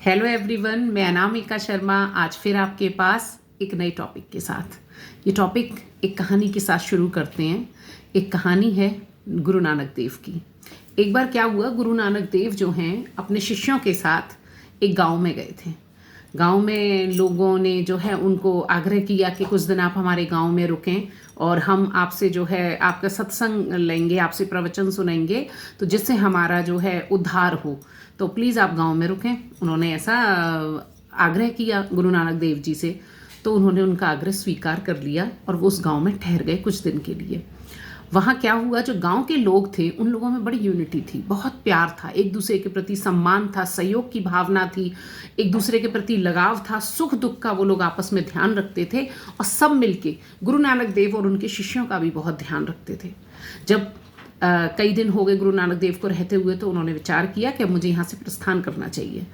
Hello everyone, मैं अनामिका शर्मा आज फिर आपके पास एक नए टॉपिक के साथ। ये टॉपिक एक कहानी के साथ शुरू करते हैं। एक कहानी है गुरु नानक देव की। एक बार क्या हुआ, गुरु नानक देव जो हैं अपने शिष्यों के साथ एक गांव में गए थे। गांव में लोगों ने जो है उनको आग्रह किया कि कुछ दिन आप हमारे गांव में रुकें और हम आपसे जो है आपका सत्संग लेंगे, आपसे प्रवचन सुनेंगे, तो जिससे हमारा जो है उद्धार हो, तो प्लीज़ आप गांव में रुकें। उन्होंने ऐसा आग्रह किया गुरु नानक देव जी से, तो उन्होंने उनका आग्रह स्वीकार कर लिया और वो उस गांव में ठहर गए कुछ दिन के लिए। वहाँ क्या हुआ, जो गांव के लोग थे उन लोगों में बड़ी यूनिटी थी, बहुत प्यार था, एक दूसरे के प्रति सम्मान था, सहयोग की भावना थी, एक दूसरे के प्रति लगाव था, सुख दुख का वो लोग आपस में ध्यान रखते थे और सब मिलके गुरु नानक देव और उनके शिष्यों का भी बहुत ध्यान रखते थे। जब कई दिन हो गए गुरु नानक देव को रहते हुए, तो उन्होंने विचार किया कि अब मुझे यहाँ से प्रस्थान करना चाहिए।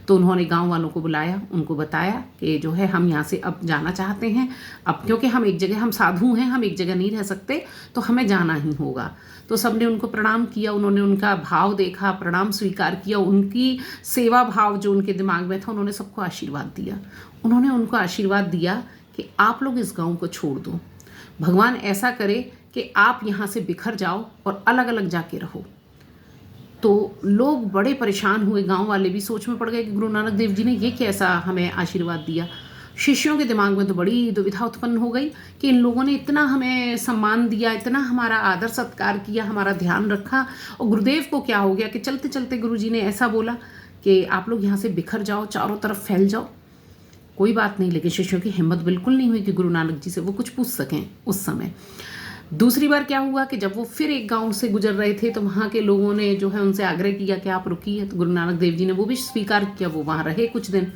तो उन्होंने गांव वालों को बुलाया, उनको बताया कि जो है हम यहाँ से अब जाना चाहते हैं, अब क्योंकि हम एक जगह, हम साधु हैं, हम एक जगह नहीं रह सकते, तो हमें जाना ही होगा। तो सबने उनको प्रणाम किया, उन्होंने उनका भाव देखा, प्रणाम स्वीकार किया, उनकी सेवा भाव जो उनके दिमाग में था, उन्होंने सबको आशीर्वाद दिया। उन्होंने उनको आशीर्वाद दिया कि आप लोग इस गाँव को छोड़ दो, भगवान ऐसा करे कि आप यहाँ से बिखर जाओ और अलग अलग जाके रहो। तो लोग बड़े परेशान हुए, गांव वाले भी सोच में पड़ गए कि गुरु नानक देव जी ने ये कैसा हमें आशीर्वाद दिया। शिष्यों के दिमाग में तो बड़ी दुविधा उत्पन्न हो गई कि इन लोगों ने इतना हमें सम्मान दिया, इतना हमारा आदर सत्कार किया, हमारा ध्यान रखा, और गुरुदेव को क्या हो गया कि चलते चलते गुरु जी ने ऐसा बोला कि आप लोग यहाँ से बिखर जाओ, चारों तरफ फैल जाओ। कोई बात नहीं, लेकिन शिष्यों की हिम्मत बिल्कुल नहीं हुई कि गुरु नानक जी से वो कुछ पूछ सकें उस समय। दूसरी बार क्या हुआ कि जब वो फिर एक गांव से गुजर रहे थे, तो वहाँ के लोगों ने जो है उनसे आग्रह किया कि आप रुकिए। तो गुरु नानक देव जी ने वो भी स्वीकार किया, वो वहाँ रहे कुछ दिन।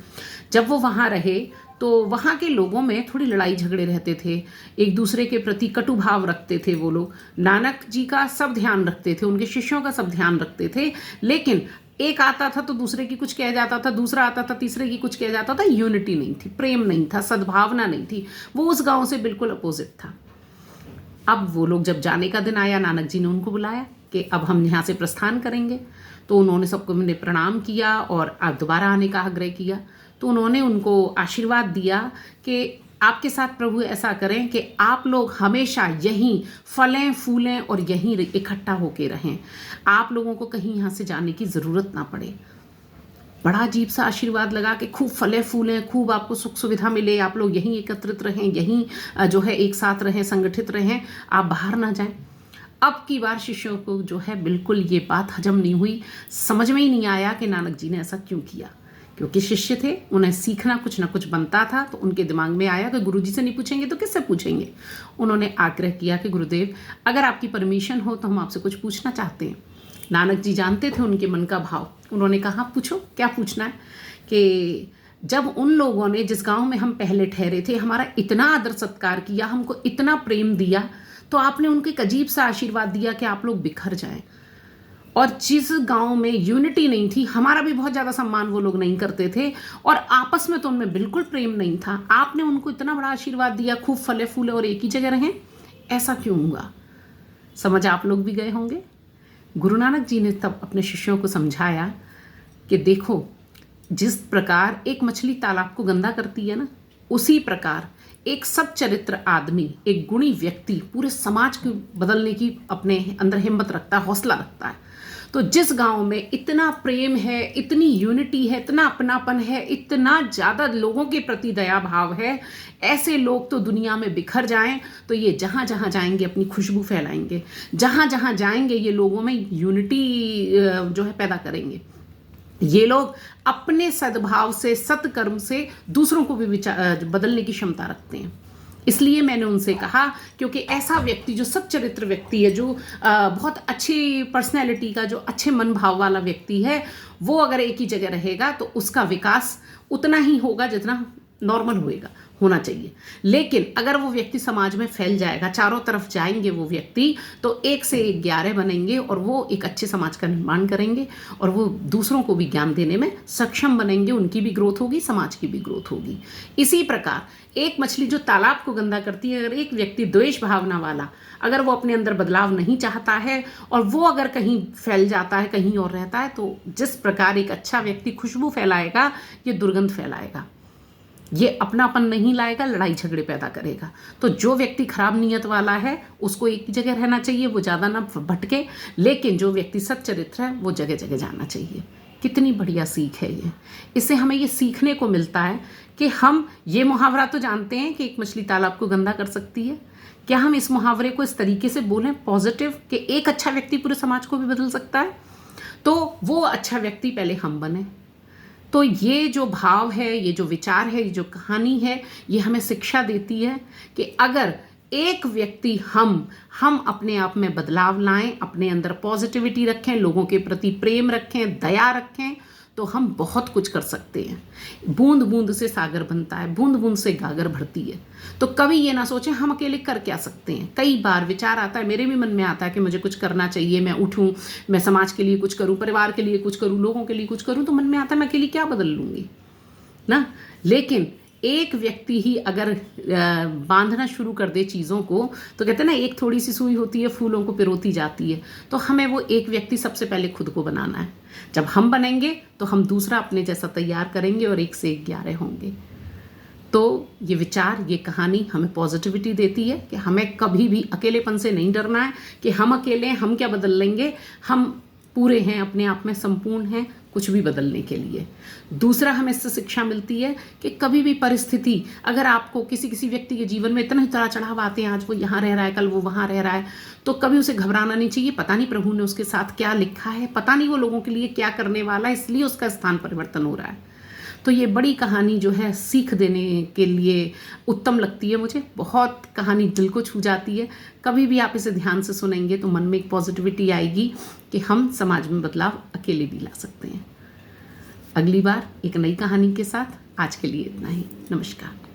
जब वो वहाँ रहे तो वहाँ के लोगों में थोड़ी लड़ाई झगड़े रहते थे, एक दूसरे के प्रति कटु भाव रखते थे। वो लोग नानक जी का सब ध्यान रखते थे, उनके शिष्यों का सब ध्यान रखते थे, लेकिन एक आता था तो दूसरे की कुछ कह जाता था, दूसरा आता था तीसरे की कुछ कह जाता था। यूनिटी नहीं थी, प्रेम नहीं था, सद्भावना नहीं थी। वो उस गांव से बिल्कुल अपोजिट था। अब वो लोग जब जाने का दिन आया, नानक जी ने उनको बुलाया कि अब हम यहाँ से प्रस्थान करेंगे। तो उन्होंने सबको मैंने प्रणाम किया और अब दोबारा आने का आग्रह किया। तो उन्होंने उनको आशीर्वाद दिया कि आपके साथ प्रभु ऐसा करें कि आप लोग हमेशा यहीं फलें फूलें और यहीं इकट्ठा होके रहें, आप लोगों को कहीं यहाँ से जाने की ज़रूरत ना पड़े। बड़ा अजीब सा आशीर्वाद लगा कि खूब फले फूलें, खूब आपको सुख सुविधा मिले, आप लोग यहीं एकत्रित रहें, यहीं जो है एक साथ रहें, संगठित रहें, आप बाहर ना जाएं। अब की बार शिष्यों को जो है बिल्कुल ये बात हजम नहीं हुई, समझ में ही नहीं आया कि नानक जी ने ऐसा क्यों किया। क्योंकि शिष्य थे, उन्हें सीखना कुछ ना कुछ बनता था, तो उनके दिमाग में आया कि गुरु जी से नहीं पूछेंगे तो किससे पूछेंगे। उन्होंने आग्रह किया कि गुरुदेव, अगर आपकी परमिशन हो तो हम आपसे कुछ पूछना चाहते हैं। नानक जी जानते थे उनके मन का भाव। उन्होंने कहा पूछो, क्या पूछना है। कि जब उन लोगों ने जिस गांव में हम पहले ठहरे थे हमारा इतना आदर सत्कार किया, हमको इतना प्रेम दिया, तो आपने उनको एक अजीब सा आशीर्वाद दिया कि आप लोग बिखर जाएं। और जिस गांव में यूनिटी नहीं थी, हमारा भी बहुत ज़्यादा सम्मान वो लोग नहीं करते थे और आपस में तो उनमें बिल्कुल प्रेम नहीं था, आपने उनको इतना बड़ा आशीर्वाद दिया, खूब फले फूले और एक ही जगह रहें, ऐसा क्यों हुआ। समझ आप लोग भी गए होंगे। गुरु नानक जी ने तब अपने शिष्यों को समझाया कि देखो, जिस प्रकार एक मछली तालाब को गंदा करती है ना, उसी प्रकार एक सच्चरित्र आदमी, एक गुणी व्यक्ति पूरे समाज को बदलने की अपने अंदर हिम्मत रखता है, हौसला रखता है। तो जिस गांव में इतना प्रेम है, इतनी यूनिटी है, इतना अपनापन है, इतना ज़्यादा लोगों के प्रति दया भाव है, ऐसे लोग तो दुनिया में बिखर जाएं तो ये जहाँ जहाँ जाएंगे अपनी खुशबू फैलाएंगे, जहाँ जहाँ जाएंगे ये लोगों में यूनिटी जो है पैदा करेंगे। ये लोग अपने सद्भाव से, सत्कर्म से दूसरों को भी बदलने की क्षमता रखते हैं। इसलिए मैंने उनसे कहा, क्योंकि ऐसा व्यक्ति जो सच्चरित्र व्यक्ति है, जो बहुत अच्छी पर्सनैलिटी का, जो अच्छे मन भाव वाला व्यक्ति है, वो अगर एक ही जगह रहेगा तो उसका विकास उतना ही होगा जितना नॉर्मल होना चाहिए। लेकिन अगर वो व्यक्ति समाज में फैल जाएगा, चारों तरफ जाएंगे वो व्यक्ति, तो 1 से 11 बनेंगे और वो एक अच्छे समाज का निर्माण करेंगे और वो दूसरों को भी ज्ञान देने में सक्षम बनेंगे। उनकी भी ग्रोथ होगी, समाज की भी ग्रोथ होगी। इसी प्रकार एक मछली जो तालाब को गंदा करती है, अगर एक व्यक्ति द्वेष भावना वाला, अगर वो अपने अंदर बदलाव नहीं चाहता है और वो अगर कहीं फैल जाता है, कहीं और रहता है, तो जिस प्रकार एक अच्छा व्यक्ति खुशबू फैलाएगा, ये दुर्गंध फैलाएगा, ये अपनापन नहीं लाएगा, लड़ाई झगड़े पैदा करेगा। तो जो व्यक्ति खराब नीयत वाला है उसको एक ही जगह रहना चाहिए, वो ज़्यादा ना भटके। लेकिन जो व्यक्ति सच्चरित्र है वो जगह जगह जाना चाहिए। कितनी बढ़िया सीख है ये। इससे हमें ये सीखने को मिलता है कि हम ये मुहावरा तो जानते हैं कि एक मछली तालाब को गंदा कर सकती है, क्या हम इस मुहावरे को इस तरीके से बोलें पॉजिटिव कि एक अच्छा व्यक्ति पूरे समाज को भी बदल सकता है? तो वो अच्छा व्यक्ति पहले हम बने। तो ये जो भाव है, ये जो विचार है, ये जो कहानी है, ये हमें शिक्षा देती है कि अगर एक व्यक्ति हम अपने आप में बदलाव लाएं, अपने अंदर पॉजिटिविटी रखें, लोगों के प्रति प्रेम रखें, दया रखें, तो हम बहुत कुछ कर सकते हैं। बूंद बूंद से सागर बनता है, बूंद बूंद से गागर भरती है। तो कभी ये ना सोचें हम अकेले कर क्या सकते हैं। कई बार विचार आता है, मेरे भी मन में आता है कि मुझे कुछ करना चाहिए, मैं उठूं, मैं समाज के लिए कुछ करूं, परिवार के लिए कुछ करूं, लोगों के लिए कुछ करूं। तो मन में आता है मैं अकेली क्या बदल लूंगी ना। लेकिन एक व्यक्ति ही अगर बांधना शुरू कर दे चीज़ों को, तो कहते हैं ना, एक थोड़ी सी सुई होती है फूलों को पिरोती जाती है। तो हमें वो एक व्यक्ति सबसे पहले खुद को बनाना है। जब हम बनेंगे तो हम दूसरा अपने जैसा तैयार करेंगे और 1 से 11 होंगे। तो ये विचार, ये कहानी हमें पॉजिटिविटी देती है कि हमें कभी भी अकेलेपन से नहीं डरना है कि हम अकेले हैं, हम क्या बदल लेंगे, हम पूरे हैं, अपने आप में संपूर्ण हैं कुछ भी बदलने के लिए। दूसरा हमें इससे शिक्षा मिलती है कि कभी भी परिस्थिति, अगर आपको किसी व्यक्ति के जीवन में इतना उतार चढ़ाव आते हैं, आज वो यहाँ रह रहा है, कल वो वहाँ रह रहा है, तो कभी उसे घबराना नहीं चाहिए। पता नहीं प्रभु ने उसके साथ क्या लिखा है, पता नहीं वो लोगों के लिए क्या करने वाला है, इसलिए उसका स्थान परिवर्तन हो रहा है। तो ये बड़ी कहानी जो है सीख देने के लिए उत्तम लगती है मुझे। बहुत कहानी दिल को छू जाती है। कभी भी आप इसे ध्यान से सुनेंगे तो मन में एक पॉजिटिविटी आएगी कि हम समाज में बदलाव अकेले भी ला सकते हैं। अगली बार एक नई कहानी के साथ। आज के लिए इतना ही। नमस्कार।